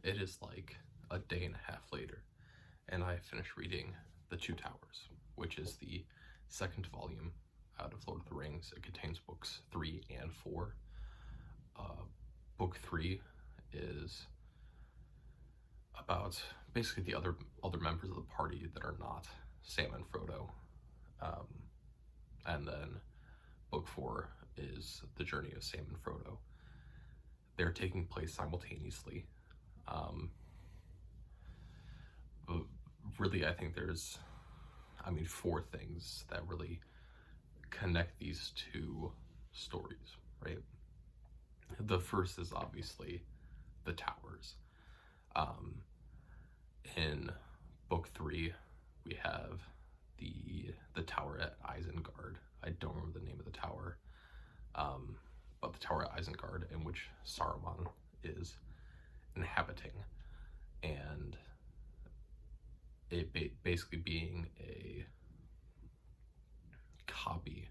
it is like a day and a half later, and I finished reading The Two Towers, which is the second volume out of Lord of the Rings. It contains books 3 and 4. Book 3 is about basically the other members of the party that are not Sam and Frodo. And then book 4 is the journey of Sam and Frodo. They're taking place simultaneously. But really, I think there's, 4 things that really connect these two stories, right? The first is obviously the towers. In book 3, we have the tower at Isengard. I don't remember the name of the tower, but the tower at Isengard, in which Saruman is inhabiting, and it basically being a copy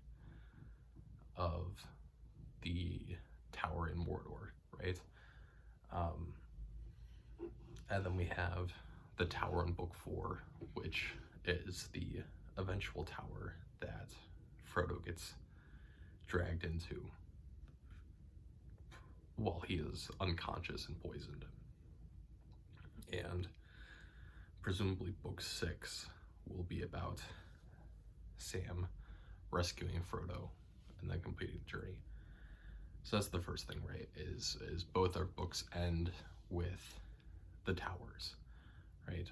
of the tower in Mordor, right? And then we have the tower in book 4, which is the eventual tower that Frodo gets dragged into while he is unconscious and poisoned. And presumably book 6 will be about Sam rescuing Frodo and then completing the journey. So that's the first thing, right? Is both our books end with the towers, right?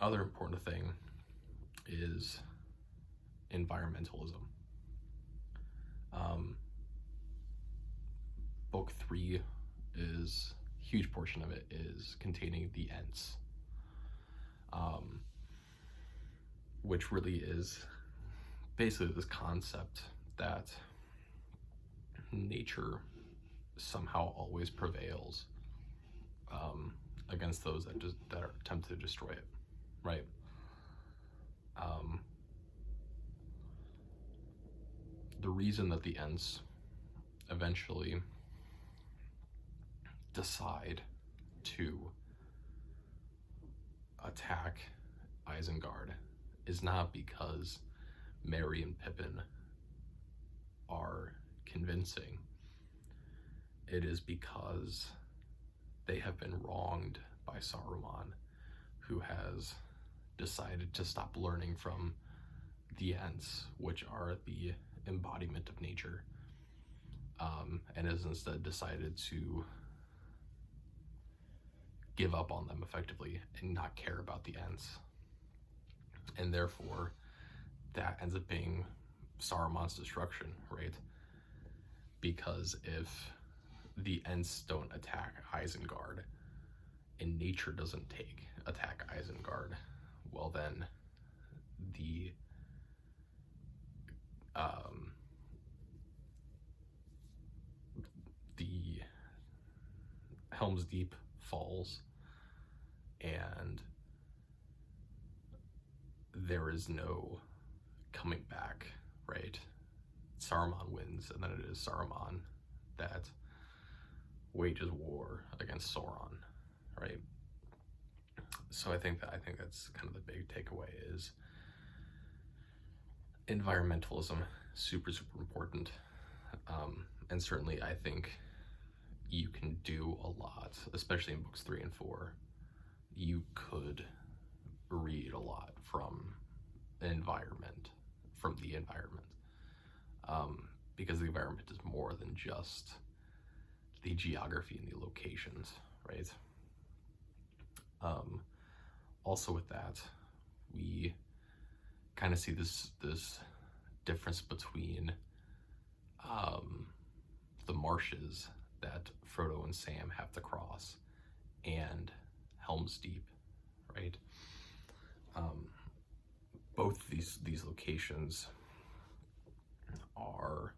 Other important thing is environmentalism. Book 3 is a huge portion of it is containing the Ents, which really is basically this concept that nature somehow always prevails against those that are attempting to destroy it, right? The reason that the Ents eventually decide to attack Isengard is not because Merry and Pippin are convincing. It is because they have been wronged by Saruman, who has decided to stop learning from the Ents, which are the embodiment of nature, and has instead decided to give up on them effectively and not care about the Ents. And therefore, that ends up being Saruman's destruction, right? Because if the Ents don't attack Isengard and nature doesn't attack Isengard, well then the Helm's Deep falls, and there is no coming back, right? Saruman wins, and then it is Saruman that wages war against Sauron, right? So I think that's kind of the big takeaway is environmentalism, super important, and certainly I think you can do a lot, especially in books 3 and 4. You could read a lot from the environment, because the environment is more than just the geography and the locations, right? Also with that, we kind of see this difference between the marshes that Frodo and Sam have to cross and Helm's Deep, right? Both these locations are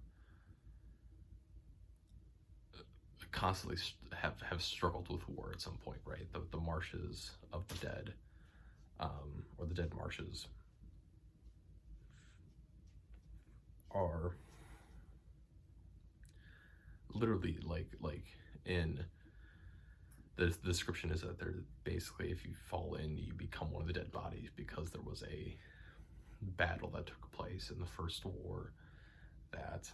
constantly have struggled with war at some point, right? The marshes of the dead, or the dead marshes, are literally, like in the description is that they're basically, if you fall in, you become one of the dead bodies, because there was a battle that took place in the First War, that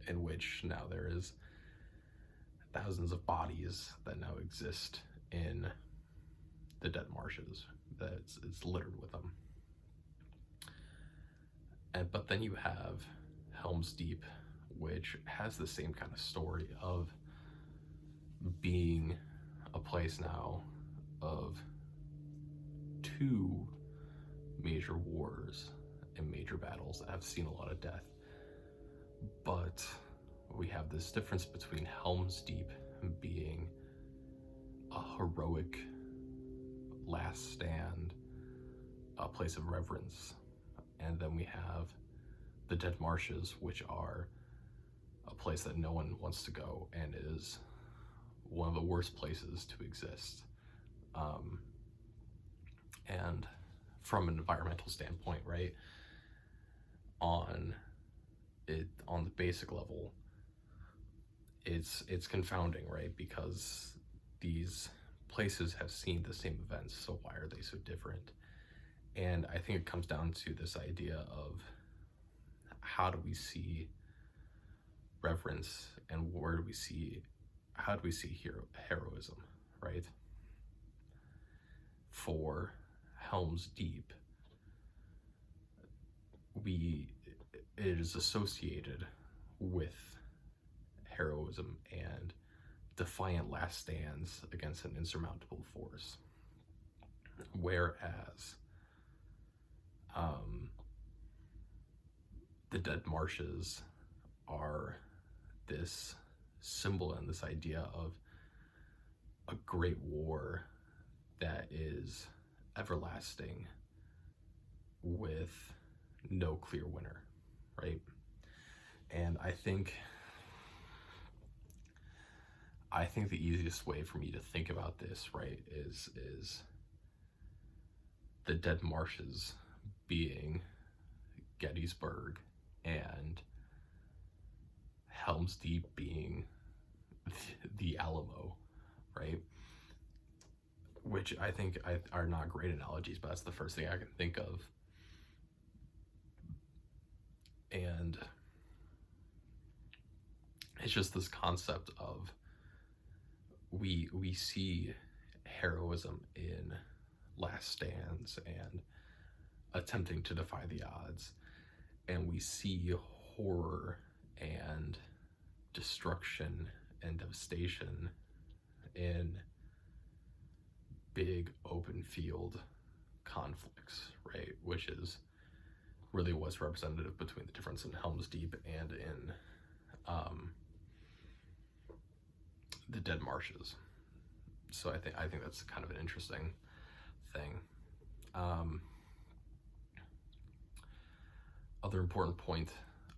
in which now there is thousands of bodies that now exist in the dead marshes, that it's littered with them. But then you have Helm's Deep, which has the same kind of story of being a place now of two major wars and major battles that have seen a lot of death. But we have this difference between Helm's Deep being a heroic last stand, a place of reverence, and then we have the Dead Marshes, which are a place that no one wants to go and is one of the worst places to exist. And from an environmental standpoint, right, on the basic level, it's confounding, right, because these places have seen the same events, so why are they so different? And I think it comes down to this idea of how do we see reverence, and how do we see heroism, right? For Helm's Deep, it is associated with heroism and defiant last stands against an insurmountable force, whereas the Dead Marshes are this symbol and this idea of a great war that is everlasting with no clear winner, right? And I think the easiest way for me to think about this, right, is the Dead Marshes being Gettysburg and Helm's Deep being the Alamo, right? Which I think are not great analogies, but that's the first thing I can think of. And it's just this concept of we see heroism in last stands and attempting to defy the odds, and we see horror and destruction and devastation in big open field conflicts, right? Which is really what's representative between the difference in Helm's Deep and in the Dead Marshes. So I think that's kind of an interesting thing. Other important point,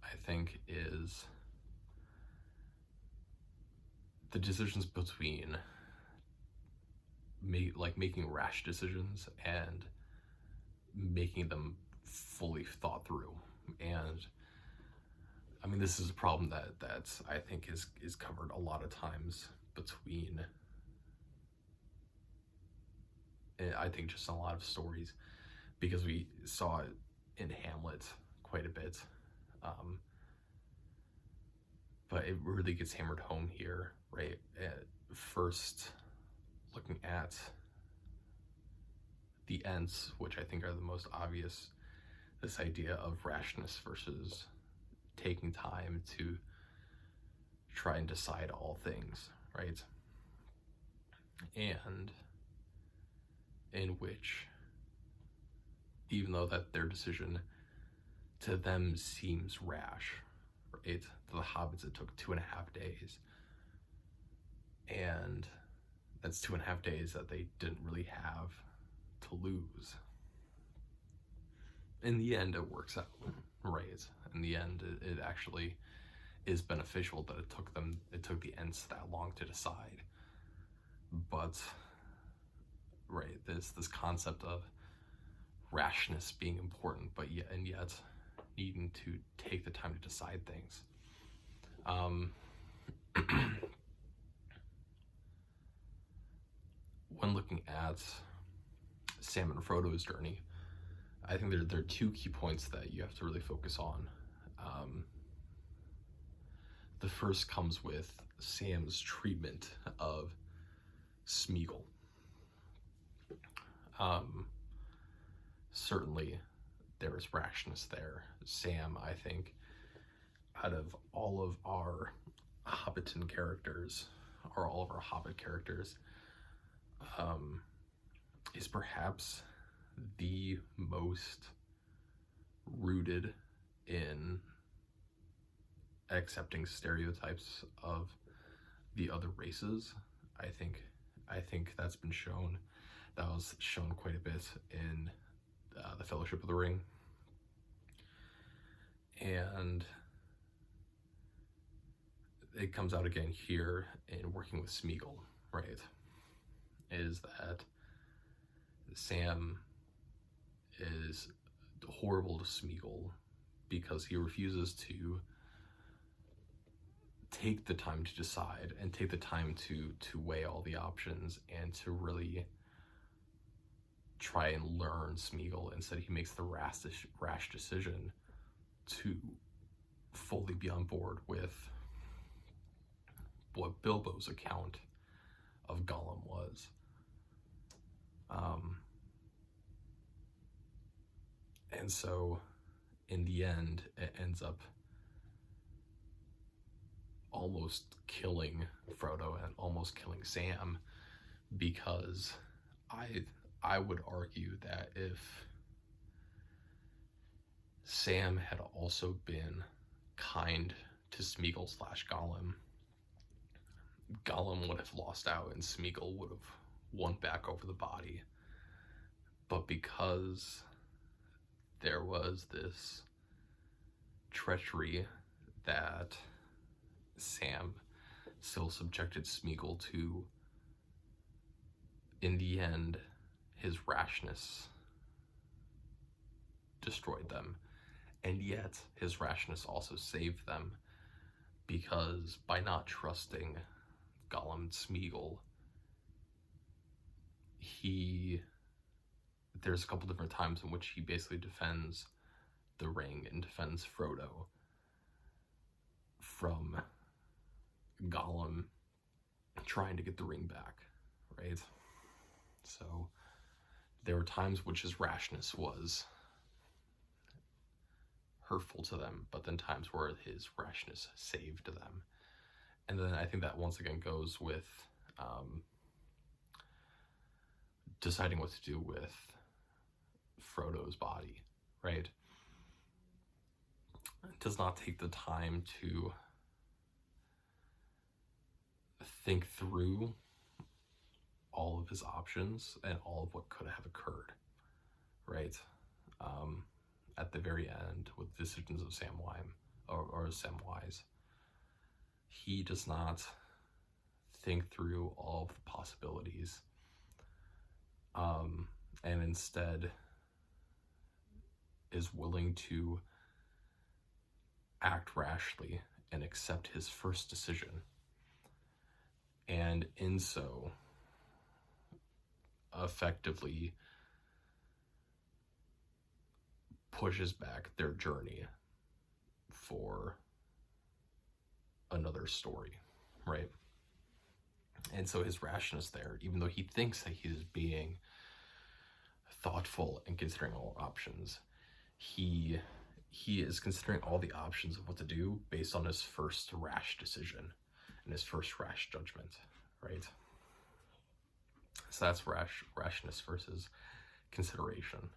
I think, is the decisions between making rash decisions and making them fully thought through. And I mean, this is a problem that I think is covered a lot of times between, I think, just in a lot of stories, because we saw it in Hamlet quite a bit, but it really gets hammered home here, right? At first, looking at the Ents, which I think are the most obvious, this idea of rashness versus taking time to try and decide all things, right? And in which, even though that their decision to them seems rash, right? To the hobbits, it took 2.5 days. And that's 2.5 days that they didn't really have to lose. In the end, it works out, right? In the end, it actually is beneficial that it took the Ents that long to decide. But, right, this concept of rashness being important, but yet needing to take the time to decide things. Um, when looking at Sam and Frodo's journey, I think there are two key points that you have to really focus on. The first comes with Sam's treatment of Smeagol. Certainly, there is rashness there. Sam, I think, out of all of our Hobbiton characters, or all of our Hobbit characters, is perhaps the most rooted in accepting stereotypes of the other races. I think that's been shown. That was shown quite a bit in the Fellowship of the Ring, and it comes out again here in working with Smeagol, right? Is that Sam is horrible to Smeagol because he refuses to take the time to decide and take the time to weigh all the options and to really try and learn Smeagol. Instead, he makes the rash decision to fully be on board with what Bilbo's account of Gollum was. And so, in the end, it ends up almost killing Frodo and almost killing Sam, because I would argue that if Sam had also been kind to Smeagol / Gollum, Gollum would have lost out and Smeagol would have won back over the body. But because there was this treachery that Sam still subjected Smeagol to, in the end, his rashness destroyed them. And yet, his rashness also saved them, because by not trusting Gollum and Smeagol, there's a couple different times in which he basically defends the ring and defends Frodo from Gollum trying to get the ring back, right? So there were times which his rashness was hurtful to them, but then times where his rashness saved them. And then I think that once again goes with deciding what to do with Frodo's body, right? It does not take the time to think through all of his options and all of what could have occurred, right? At the very end, with the decisions of Samwise, he does not think through all of the possibilities, and instead is willing to act rashly and accept his first decision, and in so effectively pushes back their journey for another story, right? And so his rashness there, even though he thinks that he's being thoughtful and considering all options, he is considering all the options of what to do based on his first rash decision and his first rash judgment, right? So that's rashness versus consideration.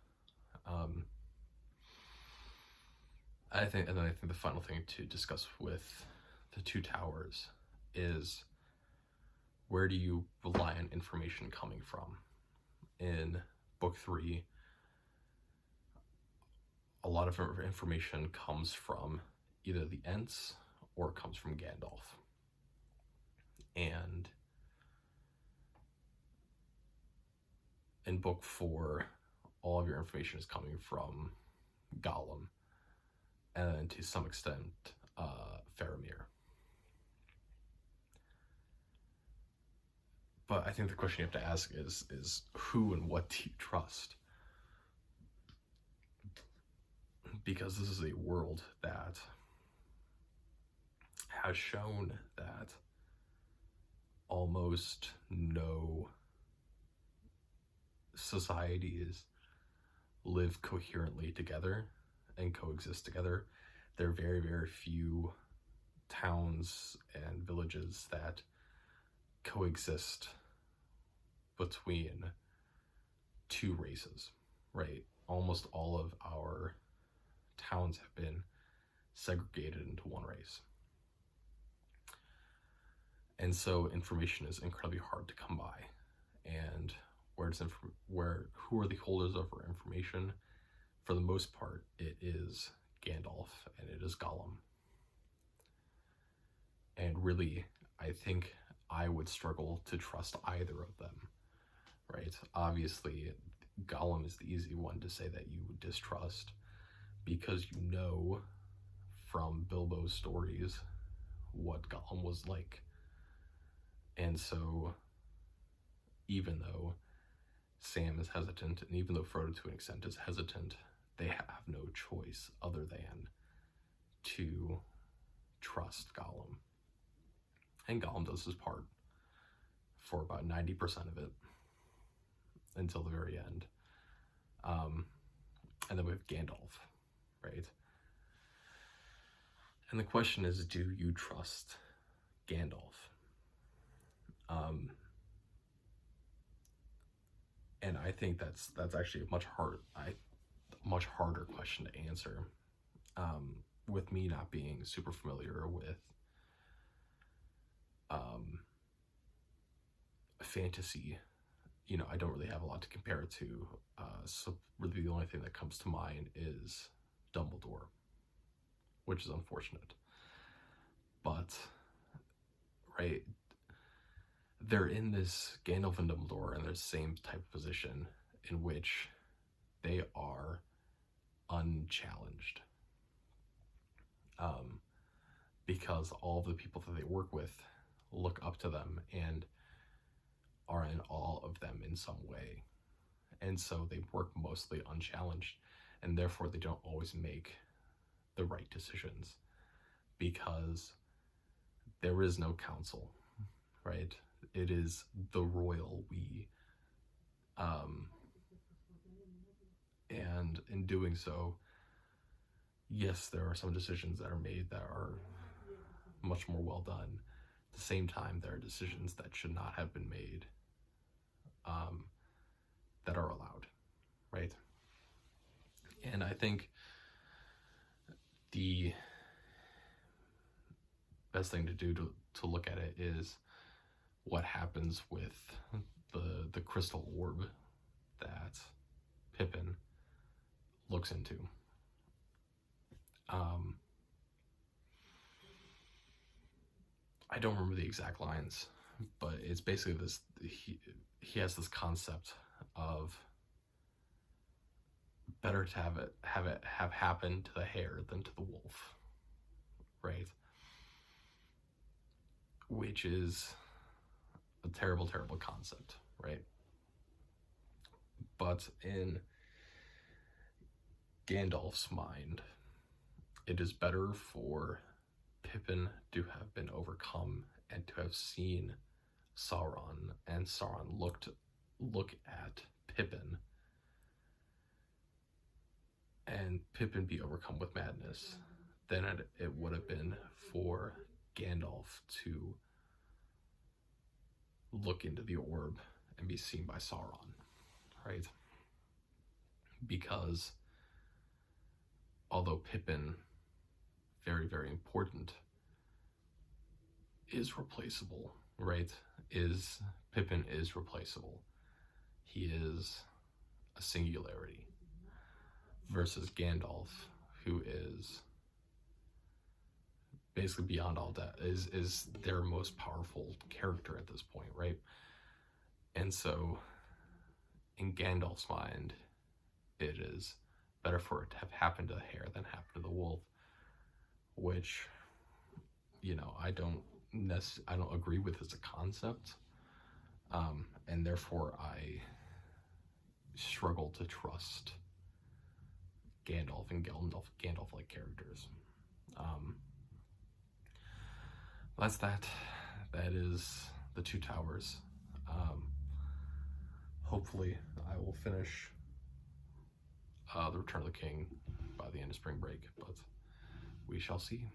I think the final thing to discuss with the Two Towers is, where do you rely on information coming from? In book 3, a lot of information comes from either the Ents or it comes from Gandalf. And in book 4, all of your information is coming from Gollum, and to some extent, Faramir, But I think the question you have to ask is who and what do you trust? Because this is a world that has shown that almost no societies live coherently together and coexist together. There are very, very few towns and villages that coexist between two races, right? Almost all of our towns have been segregated into one race. And so information is incredibly hard to come by. And who are the holders of our information? For the most part, it is Gandalf and it is Gollum. And really, I think I would struggle to trust either of them, right? Obviously, Gollum is the easy one to say that you would distrust because you know from Bilbo's stories what Gollum was like. And so, even though Sam is hesitant, and even though Frodo to an extent is hesitant, they have no choice other than to trust Gollum. And Gollum does his part for about 90% of it until the very end. And then we have Gandalf, right? And the question is, do you trust Gandalf? And I think that's actually a much harder question to answer. With me not being super familiar with fantasy, I don't really have a lot to compare it to. So really the only thing that comes to mind is Dumbledore, which is unfortunate. But, right, they're in this, Gandalf and Dumbledore, in the same type of position in which they are unchallenged. Because all of the people that they work with look up to them and are in awe of them in some way. And so they work mostly unchallenged, and therefore they don't always make the right decisions because there is no council, right? It is the royal we. And in doing so, yes, there are some decisions that are made that are much more well done. At the same time, there are decisions that should not have been made that are allowed, right? And I think the best thing to do to look at it is what happens with the crystal orb that Pippin looks into. I don't remember the exact lines, but it's basically this, he has this concept of better to have happen to the hare than to the wolf, right? Which is a terrible, terrible concept, right? But in Gandalf's mind, it is better for Pippin to have been overcome and to have seen Sauron, and Sauron look at Pippin, and Pippin be overcome with madness, than it would have been for Gandalf to look into the orb and be seen by Sauron, right? Because although Pippin, very, very important, is replaceable, right? Pippin is replaceable. He is a singularity. Versus Gandalf, who is basically beyond all that, is their most powerful character at this point, right? And so, in Gandalf's mind, it is better for it to have happened to the hare than happen to the wolf, which, I don't agree with as a concept. And therefore I struggle to trust Gandalf and Gandalf-like characters. That's that. That is the Two Towers. Hopefully I will finish The Return of the King by the end of spring break, but we shall see.